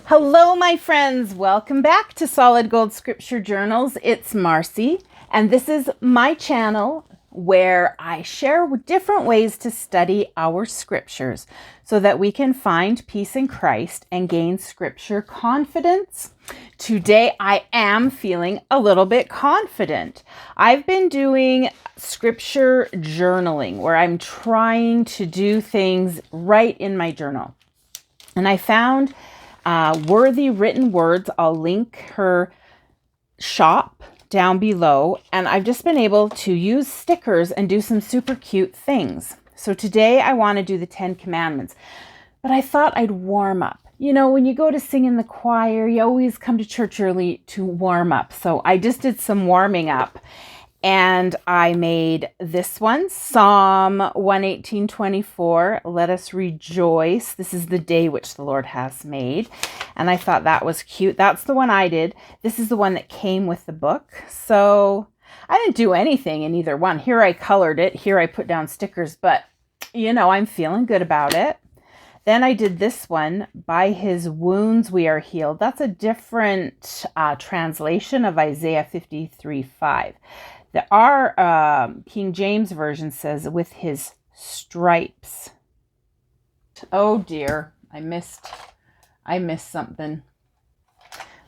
Hello, my friends. Welcome back to Solid Gold Scripture Journals. It's Marcie, and this is my channel where I share different ways to study our scriptures so that we can find peace in Christ and gain scripture confidence. Today, I am feeling a little bit confident. I've been doing scripture journaling where I'm trying to do things right in my journal. And I found Worthy Written Words. I'll link her shop down below. And I've just been able to use stickers and do some super cute things. So today I want to do the 10 Commandments. But I thought I'd warm up. You know, when you go to sing in the choir, you always come to church early to warm up. So I just did some warming up. And I made this one, Psalm 118:24. Let us rejoice. This is the day which the Lord has made. And I thought that was cute. That's the one I did. This is the one that came with the book. So I didn't do anything in either one. Here I colored it. Here I put down stickers. But, you know, I'm feeling good about it. Then I did this one, by his wounds we are healed. That's a different translation of Isaiah 53:5. Our King James Version says, with his stripes. Oh dear, I missed something.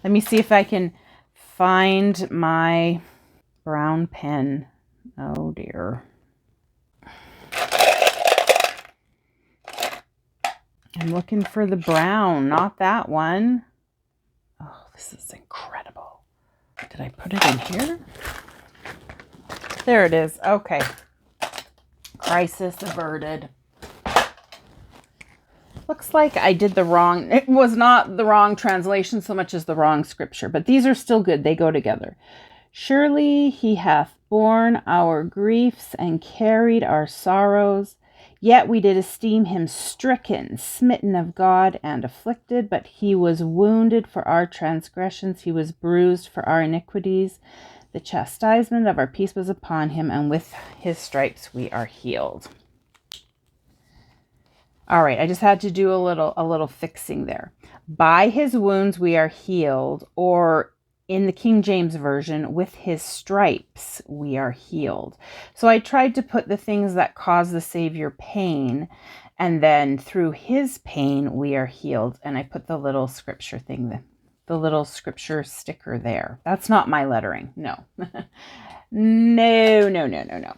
Let me see if I can find my brown pen. Oh dear. I'm looking for the brown, not that one. Oh, this is incredible. Did I put it in here? There it is. Okay. Crisis averted. Looks like I did the wrong, it was not the wrong translation so much as the wrong scripture, but these are still good. They go together. Surely he hath borne our griefs and carried our sorrows. Yet we did esteem him stricken, smitten of God, and afflicted. But he was wounded for our transgressions. He was bruised for our iniquities. The chastisement of our peace was upon him, and with his stripes we are healed. All right, I just had to do a little fixing there. By his wounds we are healed, or in the King James Version, with his stripes we are healed. So I tried to put the things that cause the Savior pain, and then through his pain we are healed. And I put the little scripture thing, the little scripture sticker there. That's not my lettering. No. No.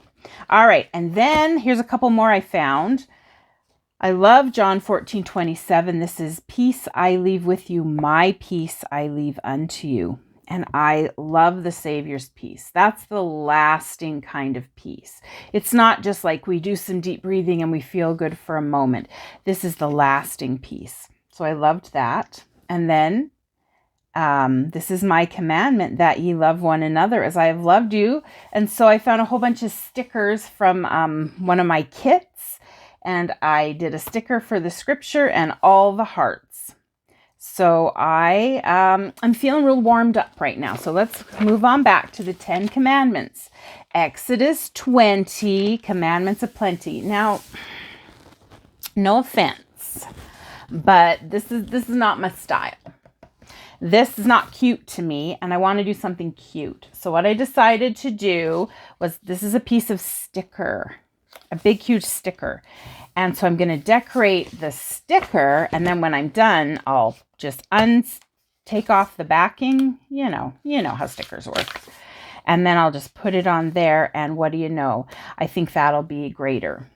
All right. And then here's a couple more I found. I love John 14:27. This is, peace I leave with you, my peace I leave unto you. And I love the Savior's peace. That's the lasting kind of peace. It's not just like we do some deep breathing and we feel good for a moment. This is the lasting peace. So I loved that. And then this is my commandment, that ye love one another as I have loved you. And so I found a whole bunch of stickers from one of my kits, and I did a sticker for the scripture and all the hearts. So I'm feeling real warmed up right now. So let's move on back to the 10 Commandments. Exodus 20, Commandments of Plenty. Now, no offense, but this is not my style. This is not cute to me, and I want to do something cute. So what I decided to do was, this is a piece of sticker, a big, huge sticker. And so I'm going to decorate the sticker, and then when I'm done, I'll just take off the backing. You know how stickers work. And then I'll just put it on there, and what do you know? I think that'll be greater.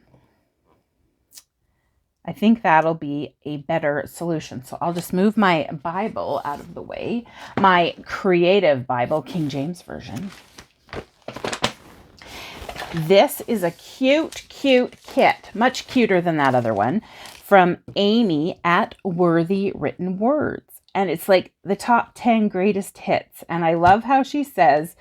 I think that'll be a better solution. So I'll just move my Bible out of the way. My creative Bible, King James Version. This is a cute kit, much cuter than that other one, from Amy at Worthy Written Words. And it's like the top 10 greatest hits. And I love how she says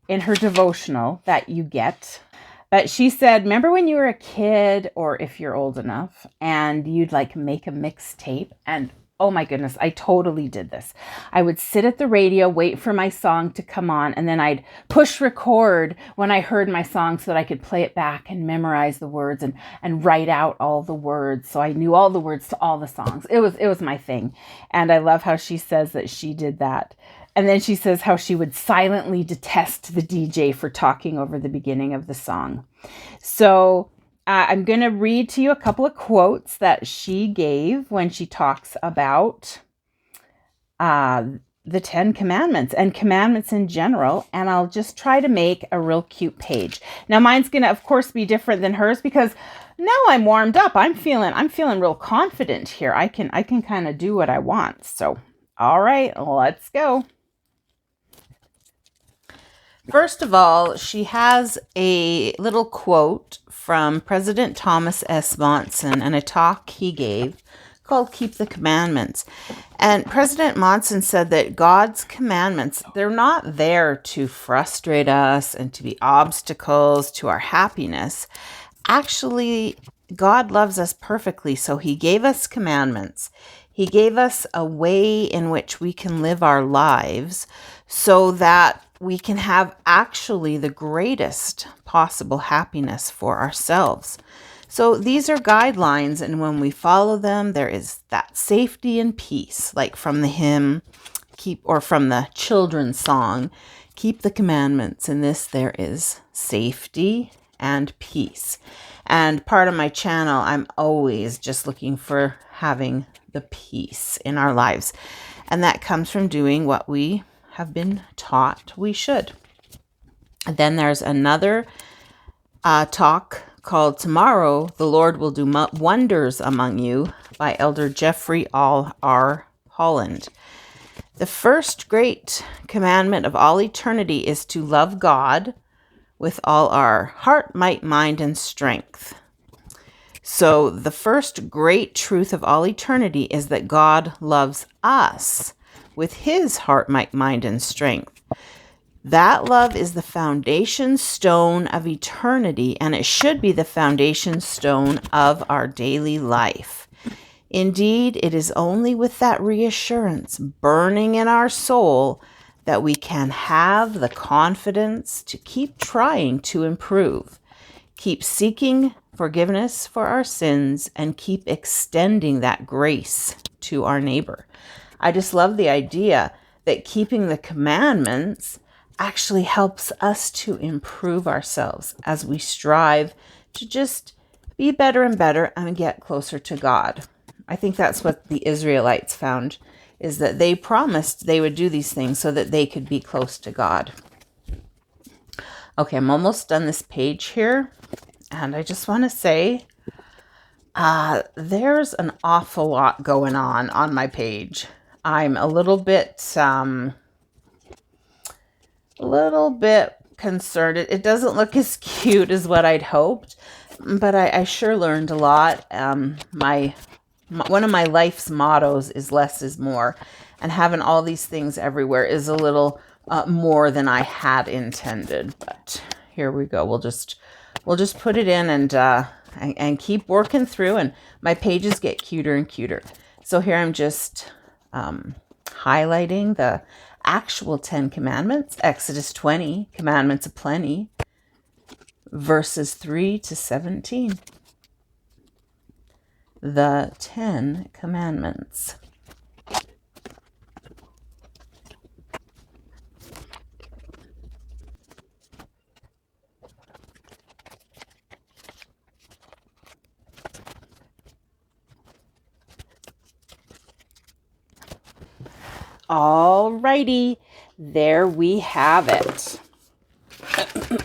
in her devotional that you get. But she said, remember when you were a kid, or if you're old enough, and you'd like make a mixtape, and Oh my goodness, I totally did this. I would sit at the radio, wait for my song to come on, and then I'd push record when I heard my song so that I could play it back and memorize the words and write out all the words. So I knew all the words to all the songs. It was my thing. And I love how she says that she did that. And then she says how she would silently detest the DJ for talking over the beginning of the song. So I'm going to read to you a couple of quotes that she gave when she talks about the 10 commandments and commandments in general. And I'll just try to make a real cute page. Now mine's going to, of course, be different than hers because now I'm warmed up. I'm feeling real confident here. I can kind of do what I want. So, all right, let's go. First of all, she has a little quote from President Thomas S. Monson and a talk he gave called Keep the Commandments. And President Monson said that God's commandments, they're not there to frustrate us and to be obstacles to our happiness. Actually, God loves us perfectly, so he gave us commandments. He gave us a way in which we can live our lives so that we can have actually the greatest possible happiness for ourselves. So these are guidelines, and when we follow them, there is that safety and peace, like from the hymn, from the children's song, Keep the Commandments. In this, there is safety and peace. And part of my channel, I'm always just looking for having the peace in our lives. And that comes from doing what we have been taught we should. And then there's another talk called Tomorrow the Lord Will Do Wonders Among You by Elder Jeffrey R. Holland. The first great commandment of all eternity is to love God with all our heart, might, mind, and strength. So the first great truth of all eternity is that God loves us with his heart, might, mind, and strength. That love is the foundation stone of eternity, and it should be the foundation stone of our daily life. Indeed, it is only with that reassurance burning in our soul that we can have the confidence to keep trying to improve, keep seeking forgiveness for our sins, and keep extending that grace to our neighbor. I just love the idea that keeping the commandments actually helps us to improve ourselves as we strive to just be better and better and get closer to God. I think that's what the Israelites found, is that they promised they would do these things so that they could be close to God. Okay, I'm almost done this page here, and I just want to say there's an awful lot going on my page. I'm a little bit concerned. It doesn't look as cute as what I'd hoped, but I sure learned a lot. One of my life's mottos is less is more, and having all these things everywhere is a little more than I had intended. But here we go. We'll just put it in and keep working through, and my pages get cuter and cuter. So here I'm just highlighting the actual 10 commandments, Exodus 20, commandments aplenty, verses 3 to 17. The 10 commandments. All righty, there we have it.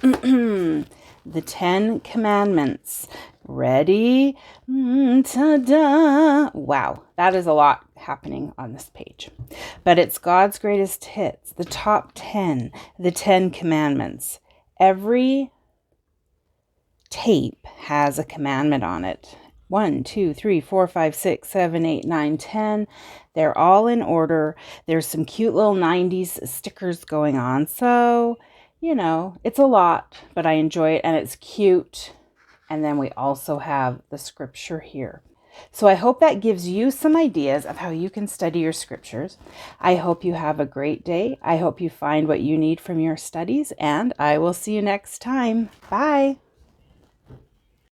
The 10 commandments. Ready? Ta-da! Wow, that is a lot happening on this page. But it's God's greatest hits, the top 10, the 10 commandments. Every tape has a commandment on it. 1, 2, 3, 4, 5, 6, 7, 8, 9, 10. They're all in order. There's some cute little 90s stickers going on. So, it's a lot, but I enjoy it and it's cute. And then we also have the scripture here. So I hope that gives you some ideas of how you can study your scriptures. I hope you have a great day. I hope you find what you need from your studies, and I will see you next time. Bye.